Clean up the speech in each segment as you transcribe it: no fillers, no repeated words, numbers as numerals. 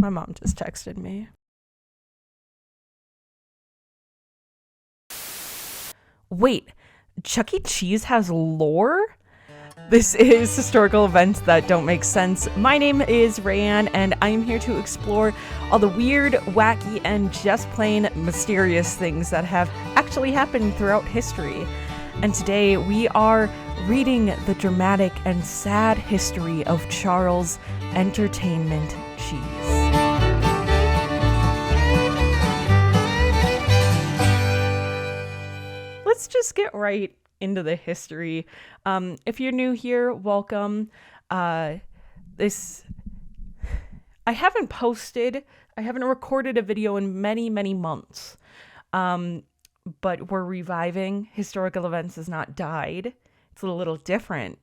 My mom just texted me. Wait, Chuck E. Cheese has lore? This is Historical Events That Don't Make Sense. My name is Raeann, and I'm here to explore all the weird, wacky, and just plain mysterious things that have actually happened throughout history. And today we are reading the dramatic and sad history of Charles Entertainment Cheese. Let's just get right into the history. If you're new here, welcome. I haven't recorded a video in many months. But we're reviving. Historical Events has not died. It's a little different,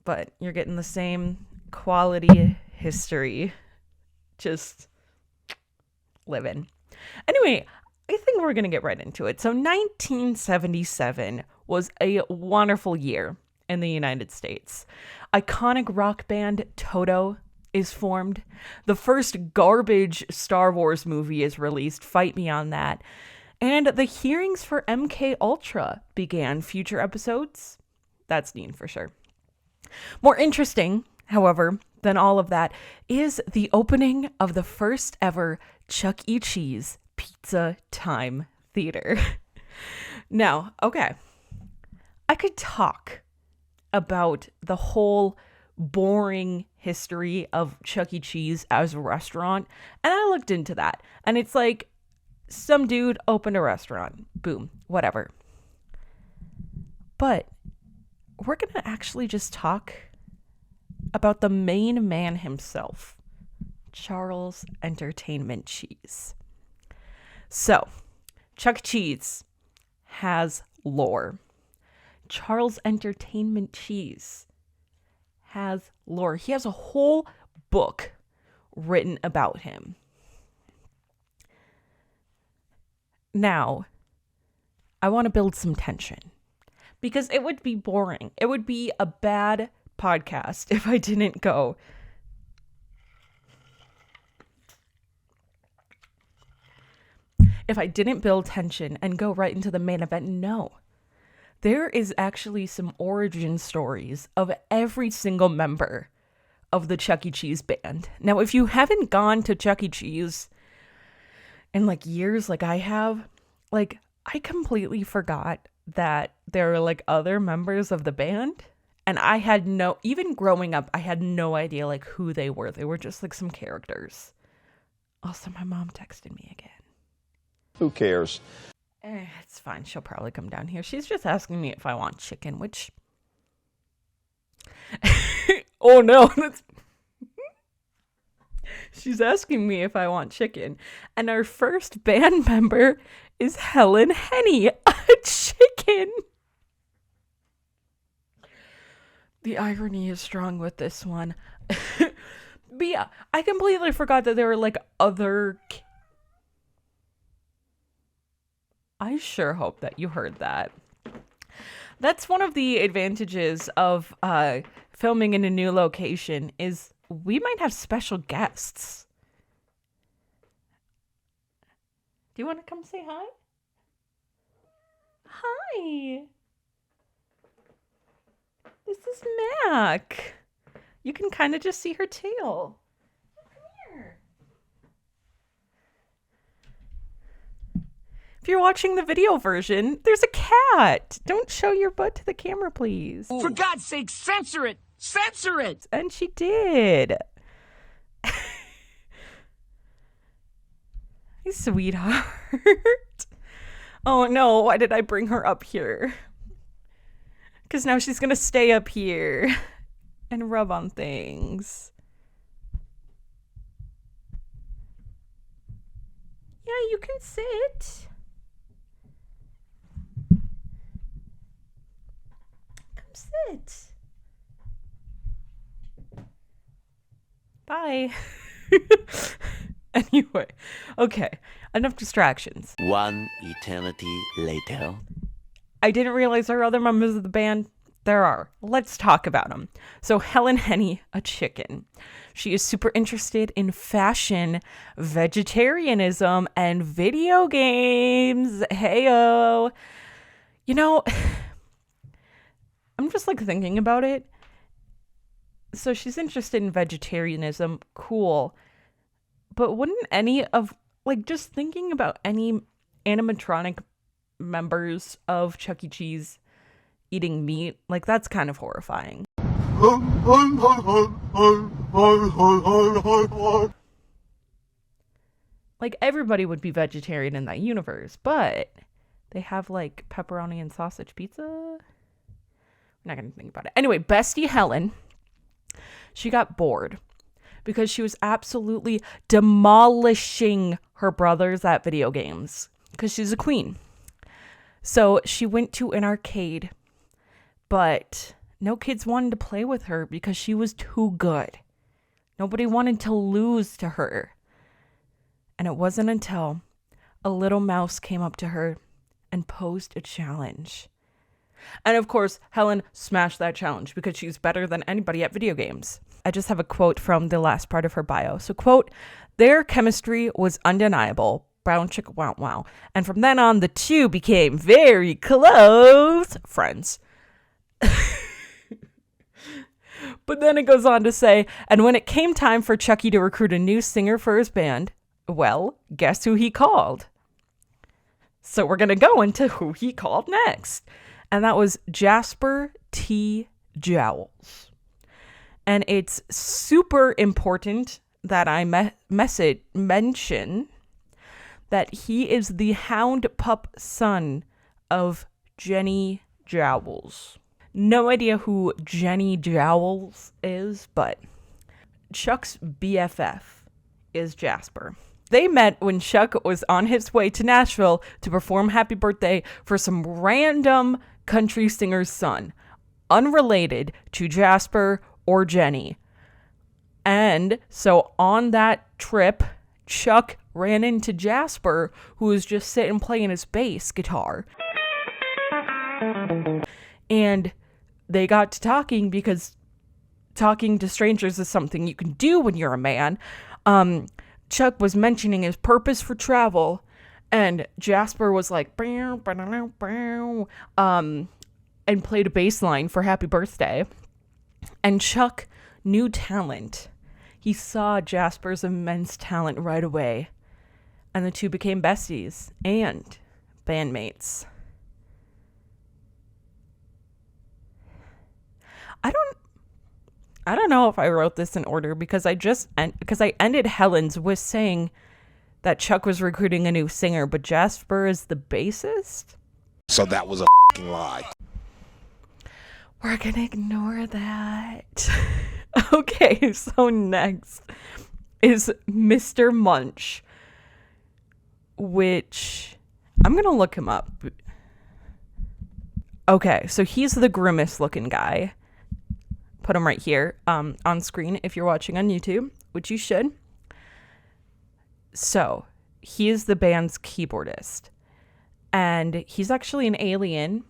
but you're getting the same quality history. Just living. Anyway, I think we're going to get right into it. So 1977 was a wonderful year in the United States. Iconic rock band Toto is formed. The first garbage Star Wars movie is released. Fight me on that. And the hearings for MK Ultra began. Future episodes? That's Dean for sure. More interesting, however, than all of that is the opening of the first ever Chuck E. Cheese Pizza Time Theater. Now, okay, I could talk about the whole boring history of Chuck E. Cheese as a restaurant, and I looked into that, and it's like some dude opened a restaurant. Boom, whatever. But we're going to actually just talk about the main man himself, Charles Entertainment Cheese. So, Chuck E. Cheese has lore. Charles Entertainment Cheese has lore. He has a whole book written about him. Now, I want to build some tension because it would be boring. It would be a bad podcast if I didn't go. If I didn't build tension and go right into the main event. No. There is actually some origin stories of every single member of the Chuck E. Cheese band. Now, if you haven't gone to Chuck E. Cheese in like years like I have, like I completely forgot that there were like other members of the band, and I had even growing up, I had no idea like who they were. They were just like some characters. Also, my mom texted me again. Who cares? It's fine. She'll probably come down here. She's just asking me if I want chicken, which oh no, that's she's asking me if I want chicken. And our first band member is Helen Henny, a chicken. The irony is strong with this one. But yeah, I completely forgot that there were like other... I sure hope that you heard that. That's one of the advantages of filming in a new location is we might have special guests. Do you want to come say hi? Hi. This is Mac. You can kind of just see her tail. Come here. If you're watching the video version, there's a cat. Don't show your butt to the camera, please. For God's sake, censor it! Censor it! And she did. Hey, sweetheart. Oh no, why did I bring her up here? Because now she's going to stay up here and rub on things. Yeah, you can sit. Come sit. Bye. Anyway, okay, enough distractions. One eternity later. I didn't realize there were other members of the band. There are. Let's talk about them. So Helen Henny, a chicken. She is super interested in fashion, vegetarianism, and video games. Heyo. You know, I'm just like thinking about it. So she's interested in vegetarianism. Cool. But wouldn't any of, like, just thinking about any animatronic members of Chuck E. Cheese eating meat, like, that's kind of horrifying. Like, everybody would be vegetarian in that universe, but they have, like, pepperoni and sausage pizza. We're not gonna think about it. Anyway, Bestie Helen, she got bored because she was absolutely demolishing her brothers at video games because she's a queen. So she went to an arcade, but no kids wanted to play with her because she was too good. Nobody wanted to lose to her. And it wasn't until a little mouse came up to her and posed a challenge. And of course, Helen smashed that challenge because she's better than anybody at video games. I just have a quote from the last part of her bio. So, quote, "Their chemistry was undeniable. Brown chick wow wow. And from then on, the two became very close friends." But then it goes on to say, and when it came time for Chucky to recruit a new singer for his band, well, guess who he called? So we're going to go into who he called next. And that was Jasper T. Jowls. And it's super important that I mention that he is the hound pup son of Jenny Jowls. No idea who Jenny Jowls is, but Chuck's BFF is Jasper. They met when Chuck was on his way to Nashville to perform Happy Birthday for some random country singer's son, unrelated to Jasper or Jenny. And so on that trip, Chuck ran into Jasper, who was just sitting playing his bass guitar. And they got to talking because talking to strangers is something you can do when you're a man. Chuck was mentioning his purpose for travel, and Jasper was like, bow, bow, bow, and played a bass line for Happy Birthday. And Chuck knew talent. He saw Jasper's immense talent right away, and the two became besties and bandmates. I don't know if I wrote this in order because I ended Helen's with saying that Chuck was recruiting a new singer, but Jasper is the bassist. So that was a fucking lie. We're gonna ignore that. Okay, so next is Mr. Munch, which I'm gonna look him up. Okay, so he's the grimace looking guy. Put him right here on screen if you're watching on YouTube, which you should. So he is the band's keyboardist, and he's actually an alien,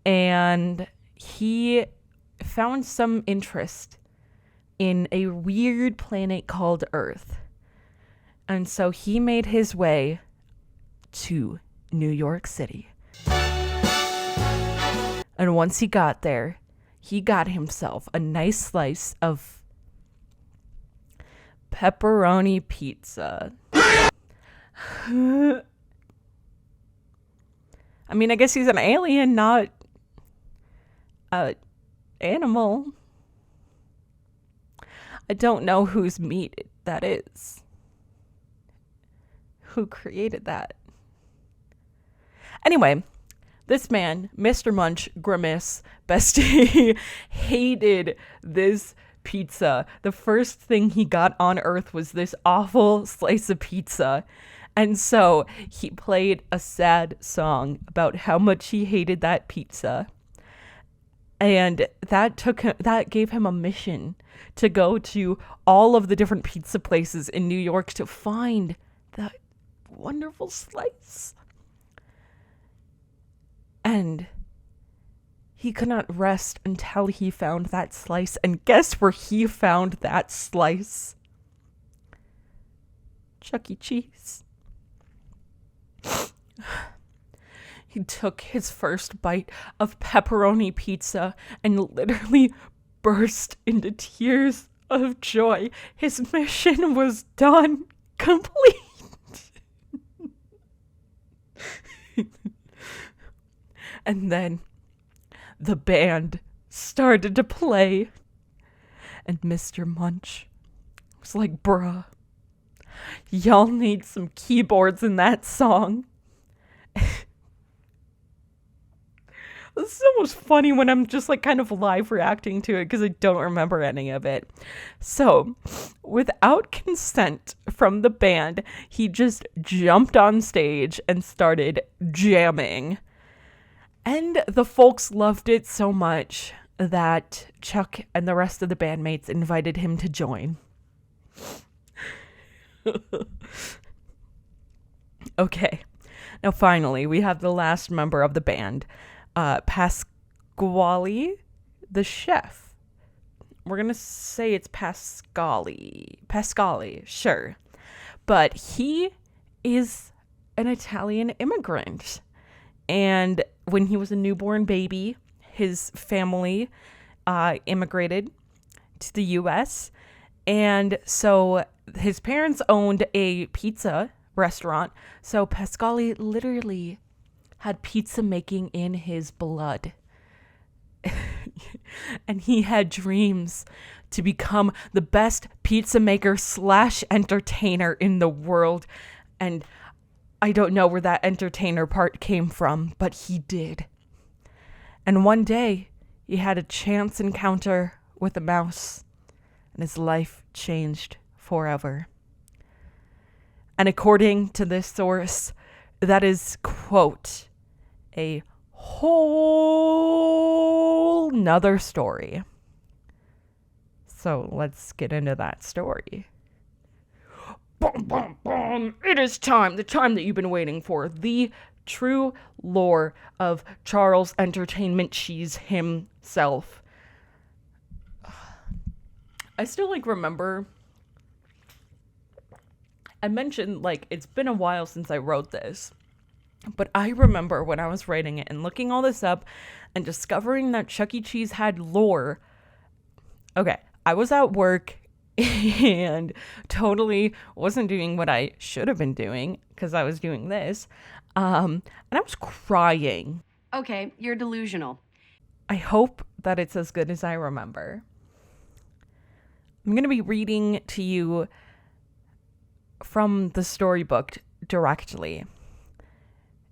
and he found some interest in a weird planet called Earth. And so he made his way to New York City. And once he got there, he got himself a nice slice of pepperoni pizza. I mean, I guess he's an alien, not an animal. I don't know whose meat that is. Who created that? Anyway, this man, Mr. Munch, Grimace, Bestie, hated this pizza. The first thing he got on Earth was this awful slice of pizza. And so he played a sad song about how much he hated that pizza. And that gave him a mission to go to all of the different pizza places in New York to find that wonderful slice. And He could not rest until he found that slice. And guess where he found that slice? Chuck E. Cheese. He took his first bite of pepperoni pizza and literally burst into tears of joy. His mission was done. Complete. And then the band started to play. And Mr. Munch was like, bruh, y'all need some keyboards in that song. It's so much funny when I'm just like kind of live reacting to it because I don't remember any of it. So, without consent from the band, he just jumped on stage and started jamming. And the folks loved it so much that Chuck and the rest of the bandmates invited him to join. Okay. Now finally, we have the last member of the band, Pasquale, the chef. We're going to say it's Pasquale, sure. But he is an Italian immigrant. And when he was a newborn baby, his family immigrated to the U.S. And so his parents owned a pizza restaurant. So Pasquale literally had pizza making in his blood. And he had dreams to become the best pizza maker / entertainer in the world. And I don't know where that entertainer part came from, but he did. And one day, he had a chance encounter with a mouse, and his life changed forever. And according to this source, that is, quote, a whole nother story. So let's get into that story. Boom, boom, boom. It is time, the time that you've been waiting for. The true lore of Charles Entertainment Cheese himself. I still remember, I mentioned it's been a while since I wrote this, but I remember when I was writing it and looking all this up and discovering that Chuck E. Cheese had lore. Okay, I was at work and totally wasn't doing what I should have been doing because I was doing this. And I was crying. Okay, you're delusional. I hope that it's as good as I remember. I'm going to be reading to you from the storybook directly.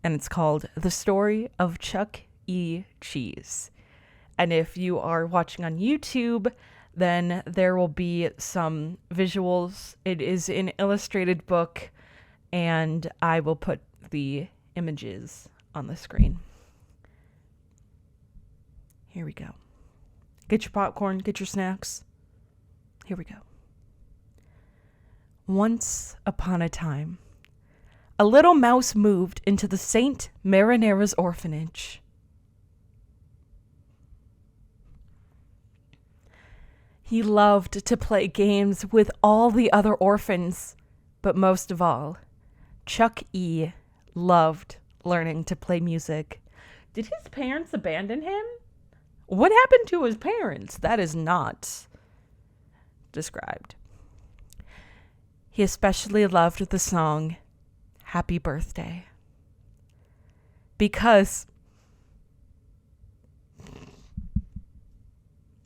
And it's called The Story of Chuck E. Cheese. And if you are watching on YouTube, then there will be some visuals. It is an illustrated book, and I will put the images on the screen. Here we go. Get your popcorn, get your snacks. Here we go. Once upon a time, a little mouse moved into the Saint Marinera's orphanage. He loved to play games with all the other orphans, but most of all, Chuck E. loved learning to play music. Did his parents abandon him? What happened to his parents? That is not described. He especially loved the song Happy Birthday because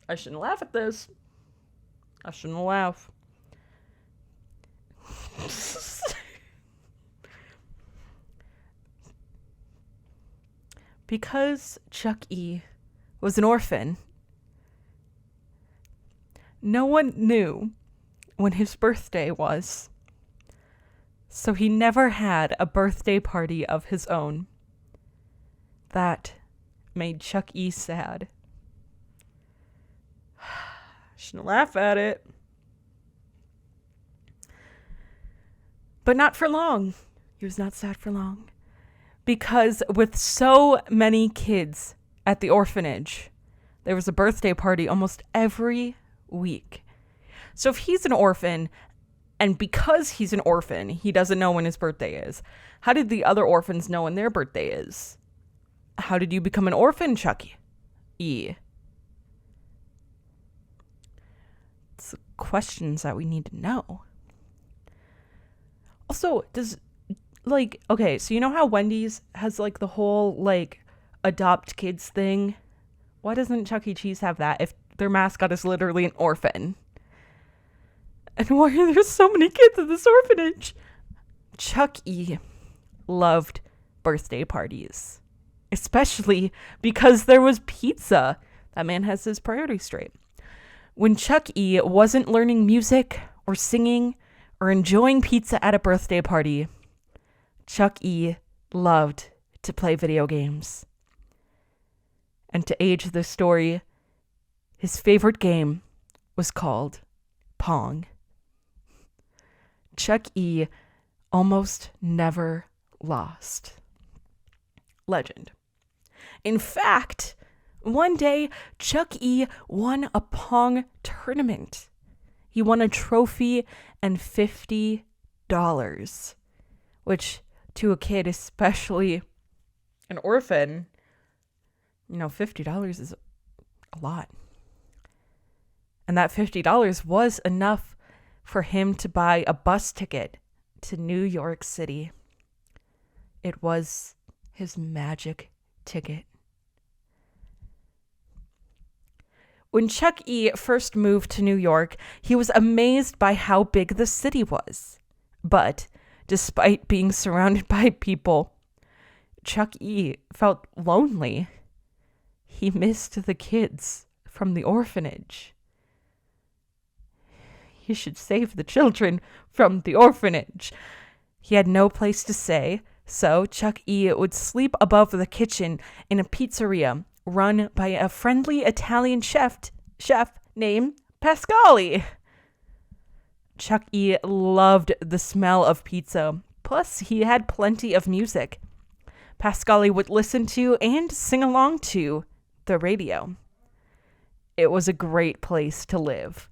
I shouldn't laugh at this. I shouldn't laugh. Because Chuck E. was an orphan, no one knew when his birthday was. So he never had a birthday party of his own. That made Chuck E. sad. Shouldn't laugh at it. But not for long. He was not sad for long. Because with so many kids at the orphanage. There was a birthday party almost every week. So if he's an orphan, and because he's an orphan, he doesn't know when his birthday is, how did the other orphans know when their birthday is? How did you become an orphan, Chucky? It's questions that we need to know. Also, okay, so you know how Wendy's has like the whole like adopt kids thing? Why doesn't Chuck E. Cheese have that if their mascot is literally an orphan? And why are there so many kids in this orphanage? Chuck E. loved birthday parties, especially because there was pizza. That man has his priorities straight. When Chuck E. wasn't learning music or singing or enjoying pizza at a birthday party, Chuck E. loved to play video games. And to age the story, his favorite game was called Pong. Chuck E. almost never lost. Legend. In fact, one day, Chuck E. won a Pong tournament. He won a trophy and $50, which to a kid, especially an orphan, $50 is a lot. And that $50 was enough for him to buy a bus ticket to New York City. It was his magic ticket. When Chuck E. first moved to New York, he was amazed by how big the city was. But despite being surrounded by people, Chuck E. felt lonely. He missed the kids from the orphanage. He should save the children from the orphanage. He had no place to stay, so Chuck E. would sleep above the kitchen in a pizzeria run by a friendly Italian chef named Pasquale. Chuck E. loved the smell of pizza, plus he had plenty of music. Pasquale would listen to and sing along to the radio. It was a great place to live.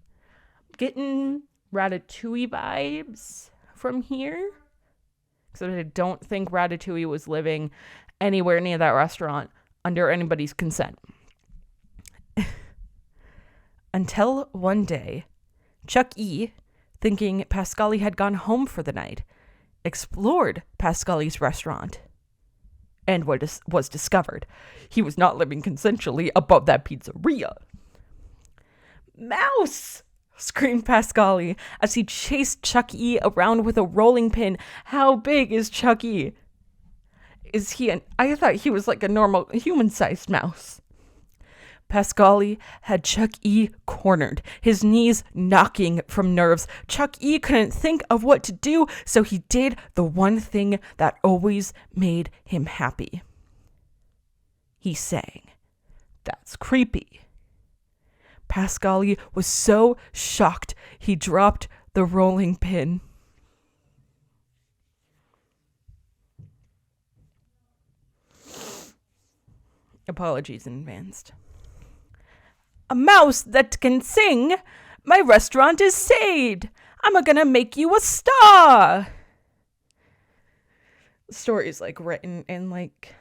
Getting Ratatouille vibes from here. So I don't think Ratatouille was living anywhere near that restaurant under anybody's consent. Until one day, Chuck E., thinking Pasquale had gone home for the night, explored Pasquale's restaurant and was discovered. He was not living consensually above that pizzeria. Mouse! Screamed Pasquale as he chased Chuck E. around with a rolling pin. How big is Chuck E.? I thought he was like a normal human-sized mouse. Pasquale had Chuck E. cornered, his knees knocking from nerves. Chuck E. couldn't think of what to do, so he did the one thing that always made him happy. He sang, "That's creepy." Pasquale was so shocked, he dropped the rolling pin. Apologies in advance. "A mouse that can sing? My restaurant is saved. I'm gonna make you a star." The story is like written in like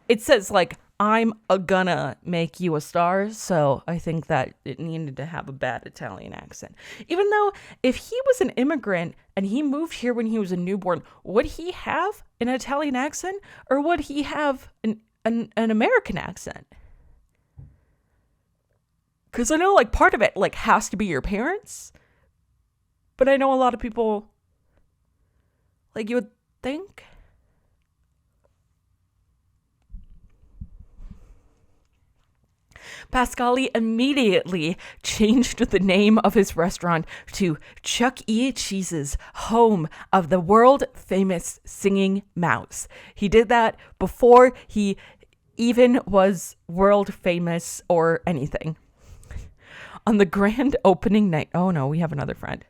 it says like, "I'm gonna make you a star," so I think that it needed to have a bad Italian accent. Even though if he was an immigrant and he moved here when he was a newborn, would he have an Italian accent or would he have an American accent? Because I know like part of it like has to be your parents, but I know a lot of people like you would think. Pasquale immediately changed the name of his restaurant to Chuck E. Cheese's, home of the world-famous singing mouse. He did that before he even was world-famous or anything. On the grand opening night... Oh no, we have another friend.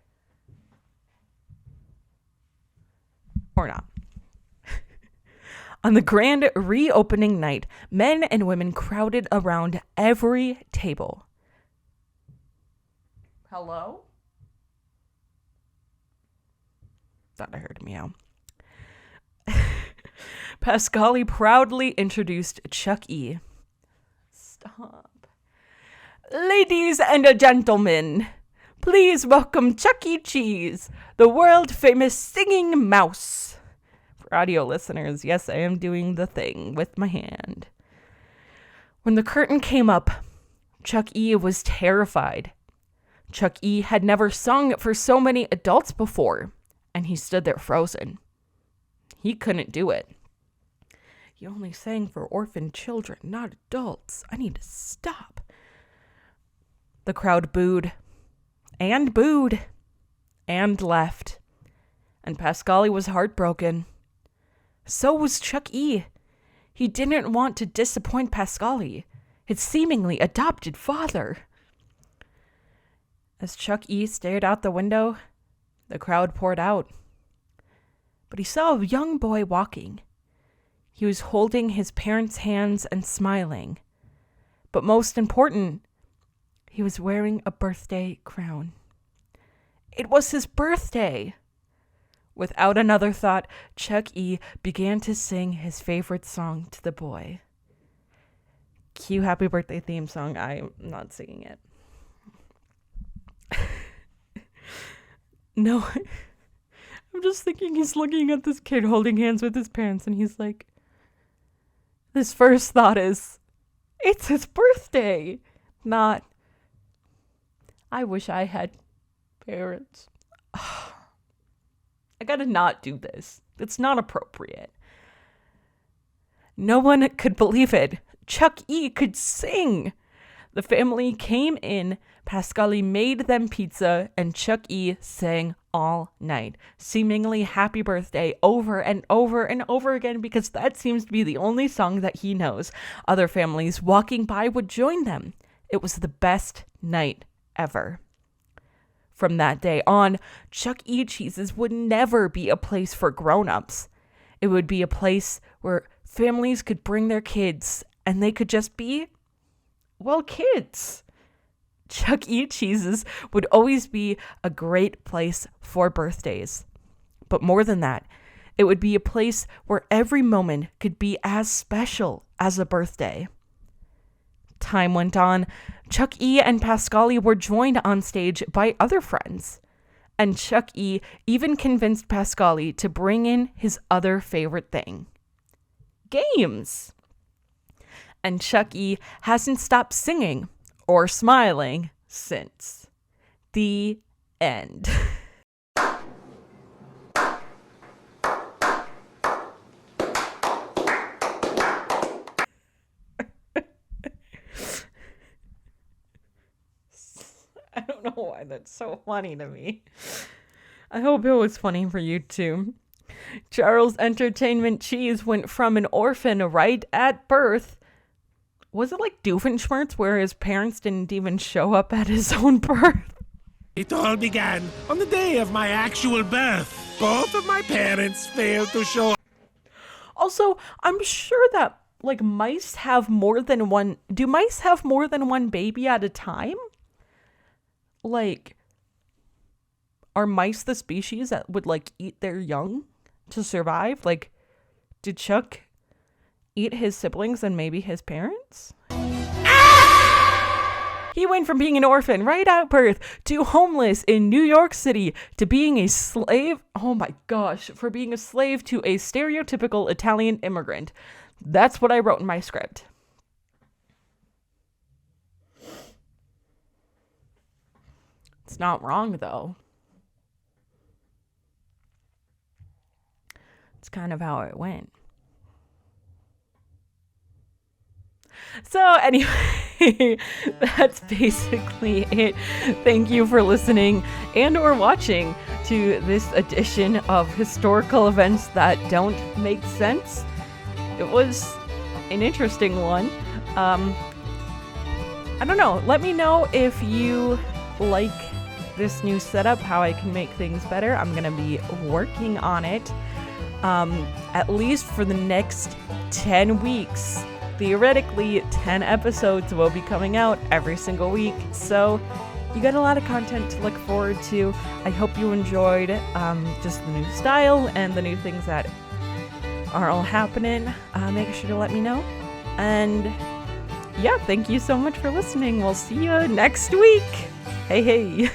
Or not. On the grand reopening night, men and women crowded around every table. Hello? Thought I heard a meow. Pasquale proudly introduced Chuck E. Stop. Ladies and gentlemen, please welcome Chuck E. Cheese, the world-famous singing mouse. For audio listeners, yes, I am doing the thing with my hand. When the curtain came up, Chuck E. was terrified. Chuck E. had never sung for so many adults before, and he stood there frozen. He couldn't do it. You only sang for orphan children, not adults. I need to stop. The crowd booed, and left. And Pasquale was heartbroken. So was Chuck E. He didn't want to disappoint Pasquale, his seemingly adopted father. As Chuck E. stared out the window, the crowd poured out. But he saw a young boy walking. He was holding his parents' hands and smiling. But most important, he was wearing a birthday crown. It was his birthday. Without another thought, Chuck E. began to sing his favorite song to the boy. Cue happy birthday theme song. I'm not singing it. No, I'm just thinking he's looking at this kid holding hands with his parents, and he's like, his first thought is, it's his birthday, not, I wish I had parents. I gotta not do this. It's not appropriate. No one could believe it. Chuck E. could sing. The family came in, Pasquale made them pizza, and Chuck E. sang all night, seemingly happy birthday over and over and over again, because that seems to be the only song that he knows. Other families walking by would join them. It was the best night ever. From that day on, Chuck E. Cheese's would never be a place for grown-ups. It would be a place where families could bring their kids, and they could just be, well, kids. Chuck E. Cheese's would always be a great place for birthdays. But more than that, it would be a place where every moment could be as special as a birthday. Time went on. Chuck E. and Pasquale were joined on stage by other friends. And Chuck E. even convinced Pasquale to bring in his other favorite thing. Games. And Chuck E. hasn't stopped singing or smiling since. The end. I don't know why that's so funny to me. I hope it was funny for you too. Charles Entertainment Cheese went from an orphan right at birth. Was it like Doofenshmirtz, where his parents didn't even show up at his own birth? It all began on the day of my actual birth. Both of my parents failed to show up. Also, I'm sure that like mice have more than one. Do mice have more than one baby at a time? Like, are mice the species that would like eat their young to survive? Like, did Chuck eat his siblings and maybe his parents? He went from being an orphan right at birth to homeless in New York City to being a slave. Oh my gosh, for being a slave to a stereotypical Italian immigrant. That's what I wrote in my script. It's not wrong though. It's kind of how it went. So anyway, that's basically it. Thank you for listening and or watching to this edition of historical events that don't make sense. It was an interesting one. I don't know. Let me know if you like this new setup, how I can make things better. I'm going to be working on it. at least for the next 10 weeks. Theoretically, 10 episodes will be coming out every single week, so you got a lot of content to look forward to. I hope you enjoyed just the new style and the new things that are all happening. Make sure to let me know. And yeah, thank you so much for listening. We'll see you next week. Hey.